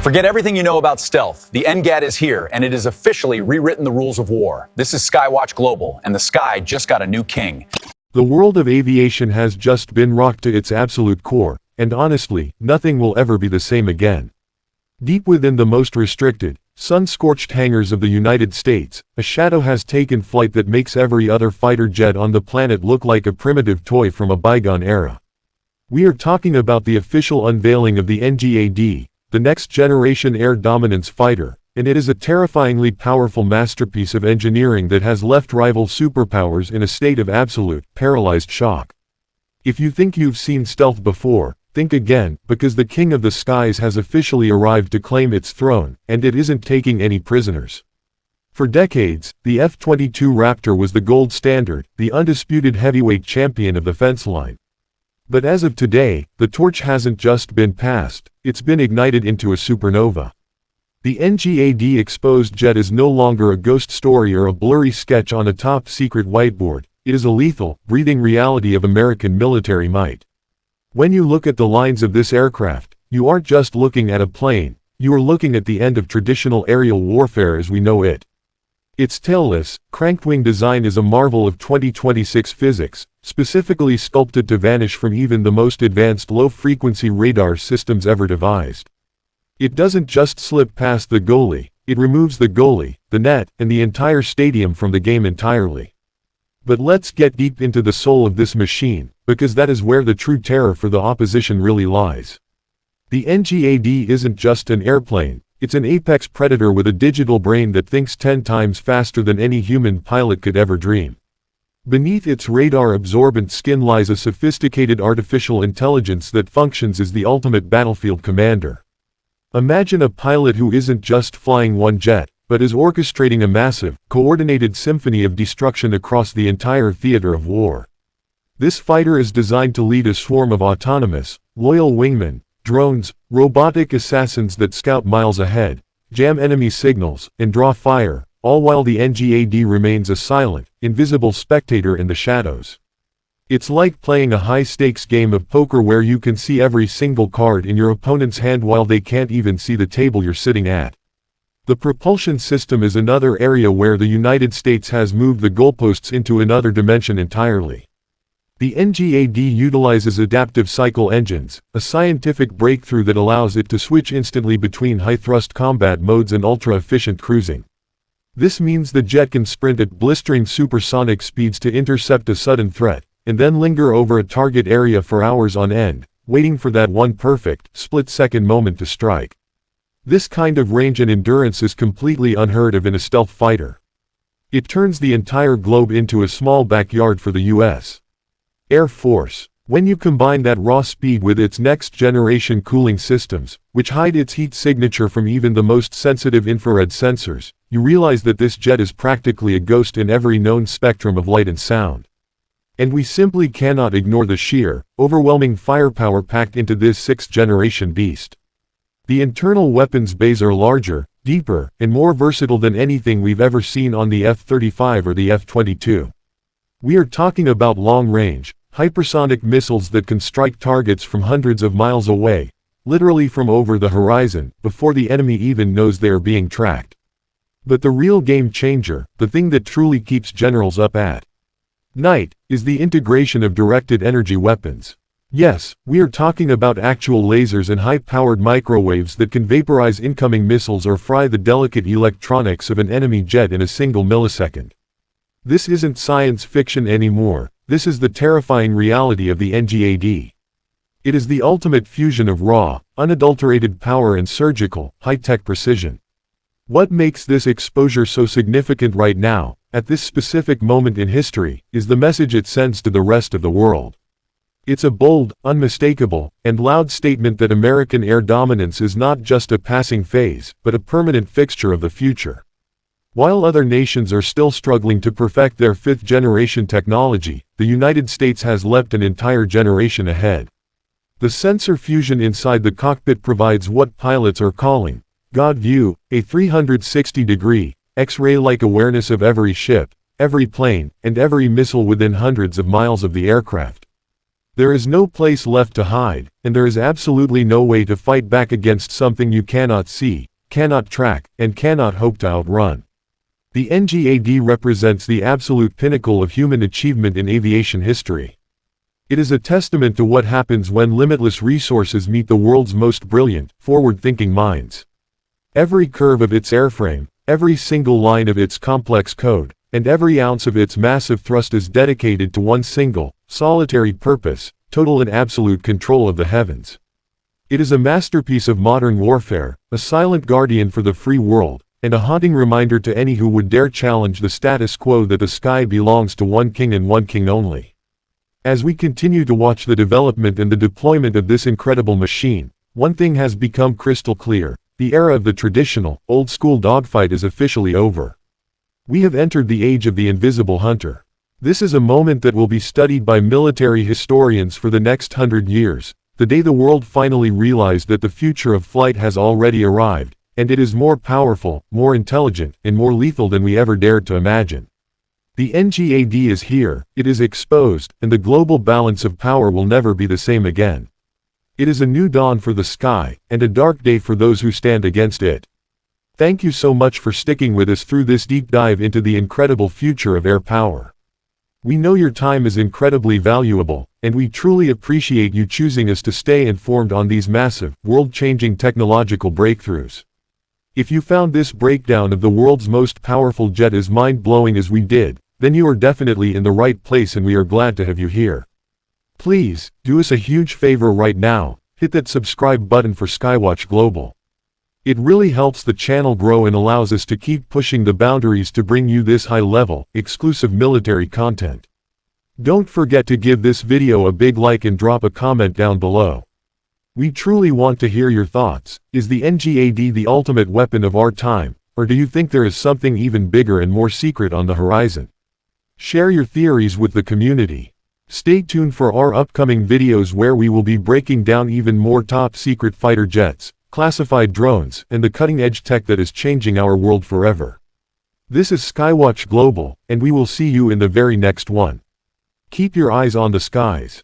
Forget everything you know about stealth. The NGAD is here, and it has officially rewritten the rules of war. This is SkyWatch Global, and the sky just got a new king. The world of aviation has just been rocked to its absolute core, and honestly, nothing will ever be the same again. Deep within the most restricted, sun-scorched hangars of the United States, a shadow has taken flight that makes every other fighter jet on the planet look like a primitive toy from a bygone era. We are talking about the official unveiling of the NGAD, the next-generation air dominance fighter, and it is a terrifyingly powerful masterpiece of engineering that has left rival superpowers in a state of absolute, paralyzed shock. If you think you've seen stealth before, think again, because the King of the Skies has officially arrived to claim its throne, and it isn't taking any prisoners. For decades, the F-22 Raptor was the gold standard, the undisputed heavyweight champion of the fence line. But as of today, the torch hasn't just been passed, it's been ignited into a supernova. The NGAD exposed jet is no longer a ghost story or a blurry sketch on a top-secret whiteboard, it is a lethal, breathing reality of American military might. When you look at the lines of this aircraft, you aren't just looking at a plane, you are looking at the end of traditional aerial warfare as we know it. Its tailless, cranked-wing design is a marvel of 2026 physics, specifically sculpted to vanish from even the most advanced low-frequency radar systems ever devised. It doesn't just slip past the goalie, it removes the goalie, the net, and the entire stadium from the game entirely. But let's get deep into the soul of this machine, because that is where the true terror for the opposition really lies. The NGAD isn't just an airplane, it's an apex predator with a digital brain that thinks 10 times faster than any human pilot could ever dream. Beneath its radar-absorbent skin lies a sophisticated artificial intelligence that functions as the ultimate battlefield commander. Imagine a pilot who isn't just flying one jet, but is orchestrating a massive, coordinated symphony of destruction across the entire theater of war. This fighter is designed to lead a swarm of autonomous, loyal wingmen, drones, robotic assassins that scout miles ahead, jam enemy signals, and draw fire, all while the NGAD remains a silent, invisible spectator in the shadows. It's like playing a high-stakes game of poker where you can see every single card in your opponent's hand while they can't even see the table you're sitting at. The propulsion system is another area where the United States has moved the goalposts into another dimension entirely. The NGAD utilizes adaptive cycle engines, a scientific breakthrough that allows it to switch instantly between high-thrust combat modes and ultra-efficient cruising. This means the jet can sprint at blistering supersonic speeds to intercept a sudden threat, and then linger over a target area for hours on end, waiting for that one perfect, split-second moment to strike. This kind of range and endurance is completely unheard of in a stealth fighter. It turns the entire globe into a small backyard for the U.S. Air Force. When you combine that raw speed with its next-generation cooling systems, which hide its heat signature from even the most sensitive infrared sensors, you realize that this jet is practically a ghost in every known spectrum of light and sound. And we simply cannot ignore the sheer, overwhelming firepower packed into this sixth-generation beast. The internal weapons bays are larger, deeper, and more versatile than anything we've ever seen on the F-35 or the F-22. We are talking about long-range, hypersonic missiles that can strike targets from hundreds of miles away, literally from over the horizon, before the enemy even knows they are being tracked. But the real game changer, the thing that truly keeps generals up at night, is the integration of directed energy weapons. Yes, we are talking about actual lasers and high-powered microwaves that can vaporize incoming missiles or fry the delicate electronics of an enemy jet in a single millisecond. This isn't science fiction anymore, this is the terrifying reality of the NGAD. It is the ultimate fusion of raw, unadulterated power and surgical, high-tech precision. What makes this exposure so significant right now, at this specific moment in history, is the message it sends to the rest of the world. It's a bold, unmistakable, and loud statement that American air dominance is not just a passing phase, but a permanent fixture of the future. While other nations are still struggling to perfect their fifth-generation technology, the United States has leapt an entire generation ahead. The sensor fusion inside the cockpit provides what pilots are calling God View, a 360-degree, X-ray-like awareness of every ship, every plane, and every missile within hundreds of miles of the aircraft. There is no place left to hide, and there is absolutely no way to fight back against something you cannot see, cannot track, and cannot hope to outrun. The NGAD represents the absolute pinnacle of human achievement in aviation history. It is a testament to what happens when limitless resources meet the world's most brilliant, forward-thinking minds. Every curve of its airframe, every single line of its complex code, and every ounce of its massive thrust is dedicated to one single, solitary purpose: total and absolute control of the heavens. It is a masterpiece of modern warfare, a silent guardian for the free world, and a haunting reminder to any who would dare challenge the status quo that the sky belongs to one king and one king only. As we continue to watch the development and the deployment of this incredible machine, one thing has become crystal clear: the era of the traditional, old-school dogfight is officially over. We have entered the age of the invisible hunter. This is a moment that will be studied by military historians for the next 100 years, the day the world finally realized that the future of flight has already arrived, and it is more powerful, more intelligent, and more lethal than we ever dared to imagine. The NGAD is here, it is exposed, and the global balance of power will never be the same again. It is a new dawn for the sky, and a dark day for those who stand against it. Thank you so much for sticking with us through this deep dive into the incredible future of air power. We know your time is incredibly valuable, and we truly appreciate you choosing us to stay informed on these massive, world-changing technological breakthroughs. If you found this breakdown of the world's most powerful jet as mind-blowing as we did, then you are definitely in the right place, and we are glad to have you here. Please, do us a huge favor right now, hit that subscribe button for SkyWatch Global. It really helps the channel grow and allows us to keep pushing the boundaries to bring you this high-level, exclusive military content. Don't forget to give this video a big like and drop a comment down below. We truly want to hear your thoughts. Is the NGAD the ultimate weapon of our time, or do you think there is something even bigger and more secret on the horizon? Share your theories with the community. Stay tuned for our upcoming videos where we will be breaking down even more top-secret fighter jets, classified drones, and the cutting-edge tech that is changing our world forever. This is SkyWatch Global, and we will see you in the very next one. Keep your eyes on the skies.